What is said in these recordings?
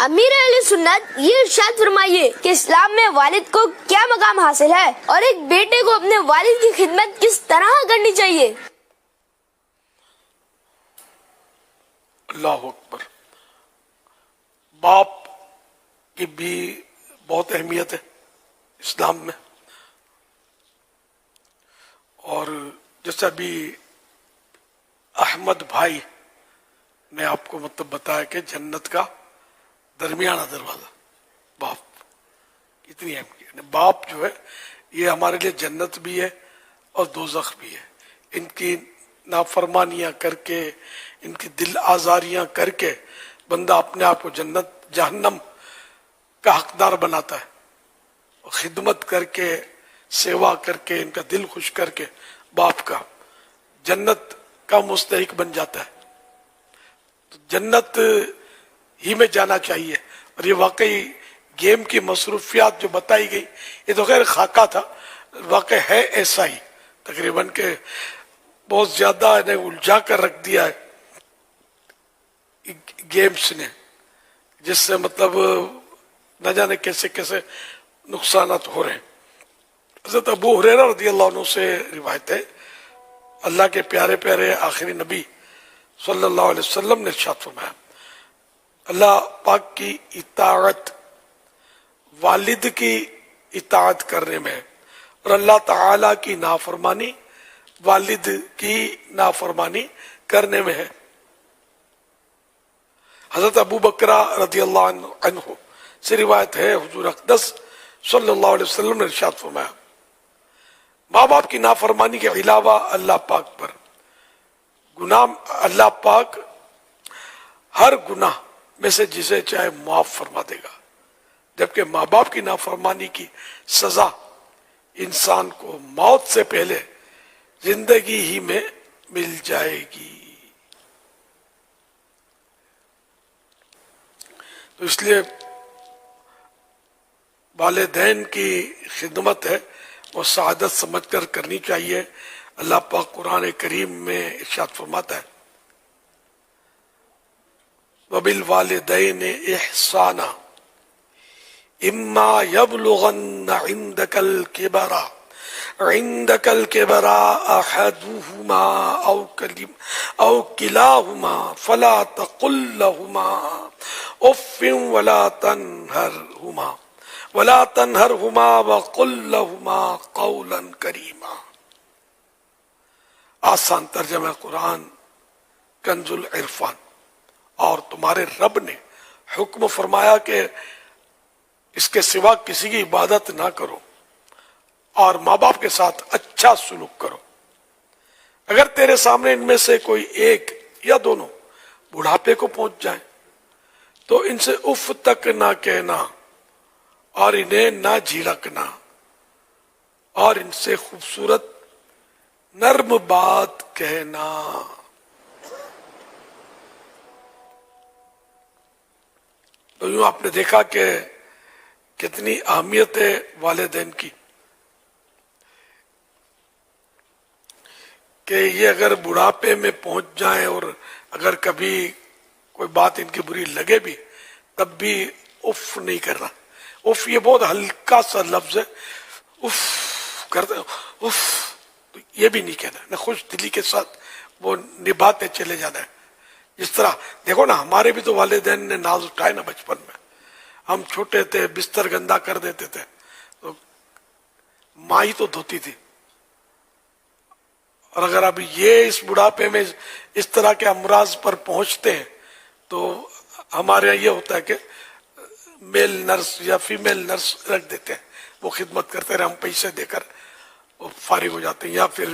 امیر اہل سنت یہ ارشاد فرمائیے کہ اسلام میں والد کو کیا مقام حاصل ہے اور ایک بیٹے کو اپنے والد کی خدمت کس طرح کرنی چاہیے؟ اللہ اکبر. باپ کی بھی بہت اہمیت ہے اسلام میں. اور جیسا ابھی احمد بھائی نے آپ کو مطلب بتایا کہ جنت کا درمیانہ دروازہ باپ اتنی اہمیت ہے. باپ جو ہے یہ ہمارے لیے جنت بھی ہے اور دوزخ بھی ہے. ان کی نافرمانیاں کر کے ان کی دل آزاریاں کر کے بندہ اپنے آپ کو جنت جہنم کا حقدار بناتا ہے. خدمت کر کے سیوا کر کے ان کا دل خوش کر کے باپ کا جنت کا مستحق بن جاتا ہے. تو جنت ہی میں جانا چاہیے. اور یہ واقعی گیم کی مصروفیات جو بتائی گئی یہ تو خیر خاکہ تھا, واقع ہے ایسا ہی تقریباً کہ بہت زیادہ انہیں الجھا کر رکھ دیا ہے گیمز نے, جس سے مطلب نہ جانے کیسے کیسے نقصانات ہو رہے ہیں. حضرت ابو ہریرہ رضی اللہ عنہ سے روایت ہے, اللہ کے پیارے پیارے آخری نبی صلی اللہ علیہ وسلم نے ارشاد فرمایا, اللہ پاک کی اطاعت والد کی اطاعت کرنے میں اور اللہ تعالی کی نافرمانی والد کی نافرمانی کرنے میں ہے. حضرت ابو بکرہ رضی اللہ عنہ سے روایت ہے, حضور اقدس صلی اللہ علیہ وسلم نے ارشاد فرمایا, ماں باپ کی نافرمانی کے علاوہ اللہ پاک پر گناہ, اللہ پاک ہر گناہ میں سے جسے چاہے معاف فرما دے گا, جبکہ ماں باپ کی نافرمانی کی سزا انسان کو موت سے پہلے زندگی ہی میں مل جائے گی. تو اس لیے والدین کی خدمت ہے وہ سعادت سمجھ کر کرنی چاہیے. اللہ پاک قرآن کریم میں ارشاد فرماتا ہے, وَبِالْوَالِدَيْنِ إِحْسَانًا إِمَّا يَبْلُغَنَّ عِنْدَكَ الْكِبَرَ أَحَدُهُمَا أَوْ كِلَاهُمَا فَلَا تَقُلْ لَهُمَا أُفٍّ وَلَا تَنْهَرْهُمَا وَقُلْ لَهُمَا قَوْلًا كَرِيمًا. آسان ترجمہ قرآن کنز العرفان. اور تمہارے رب نے حکم فرمایا کہ اس کے سوا کسی کی عبادت نہ کرو اور ماں باپ کے ساتھ اچھا سلوک کرو. اگر تیرے سامنے ان میں سے کوئی ایک یا دونوں بڑھاپے کو پہنچ جائیں تو ان سے اف تک نہ کہنا اور انہیں نہ جھڑکنا اور ان سے خوبصورت نرم بات کہنا. تو یوں آپ نے دیکھا کہ کتنی اہمیت ہے والدین کی, کہ یہ اگر بڑھاپے میں پہنچ جائیں اور اگر کبھی کوئی بات ان کی بری لگے بھی تب بھی اف نہیں کرنا. اف یہ بہت ہلکا سا لفظ ہے, اف کرتے اف تو یہ بھی نہیں کہنا, نہ خوش دلی کے ساتھ وہ نبھاتے چلے جانا ہے. جس طرح دیکھو نا, ہمارے بھی تو والدین نے ناز اٹھائے نا بچپن میں, ہم چھوٹے تھے بستر گندا کر دیتے تھے تو ماں ہی تو دھوتی تھی. اور اگر اب یہ اس بڑھاپے میں اس طرح کے امراض پر پہنچتے ہیں تو ہمارے یہاں یہ ہوتا ہے کہ میل نرس یا فیمیل نرس رکھ دیتے ہیں, وہ خدمت کرتے رہے, ہم پیسے دے کر وہ فارغ ہو جاتے ہیں, یا پھر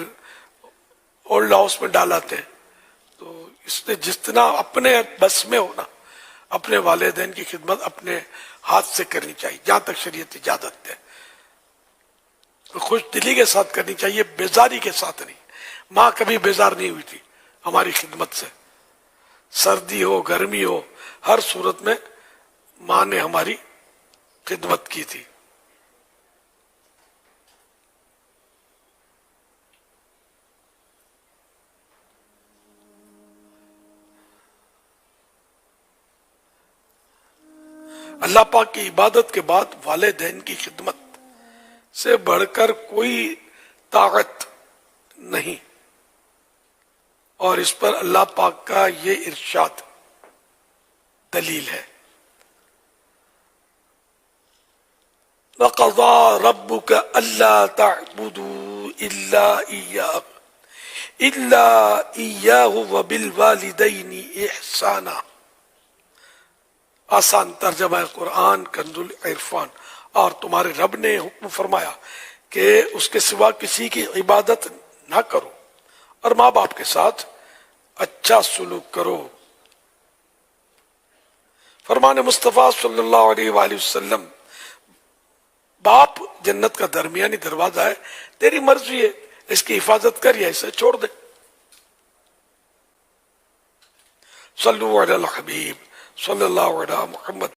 اولڈ ہاؤس میں ڈالاتے ہیں. تو اس نے جتنا اپنے بس میں ہونا اپنے والدین کی خدمت اپنے ہاتھ سے کرنی چاہیے جہاں تک شریعت اجازت دے. خوش دلی کے ساتھ کرنی چاہیے, بیزاری کے ساتھ نہیں. ماں کبھی بیزار نہیں ہوئی تھی ہماری خدمت سے, سردی ہو گرمی ہو ہر صورت میں ماں نے ہماری خدمت کی تھی. اللہ پاک کی عبادت کے بعد والدین کی خدمت سے بڑھ کر کوئی طاقت نہیں، اور اس پر اللہ پاک کا یہ ارشاد دلیل ہے، وَقَضَى رَبُّكَ أَلَّا تَعْبُدُوا إِلَّا إِيَّاهُ وَبِالْوَالِدَيْنِ إِحْسَانًا۔ آسان ترجمہ قرآن کنز العرفان۔ اور تمہارے رب نے حکم فرمایا کہ اس کے سوا کسی کی عبادت نہ کرو اور ماں باپ کے ساتھ اچھا سلوک کرو۔ فرمان مصطفیٰ صلی اللہ علیہ وآلہ وسلم، باپ جنت کا درمیانی دروازہ ہے، تیری مرضی ہے اس کی حفاظت کر یا اسے چھوڑ دے۔ صلو علی الحبیب صلی اللہ علیہ محمد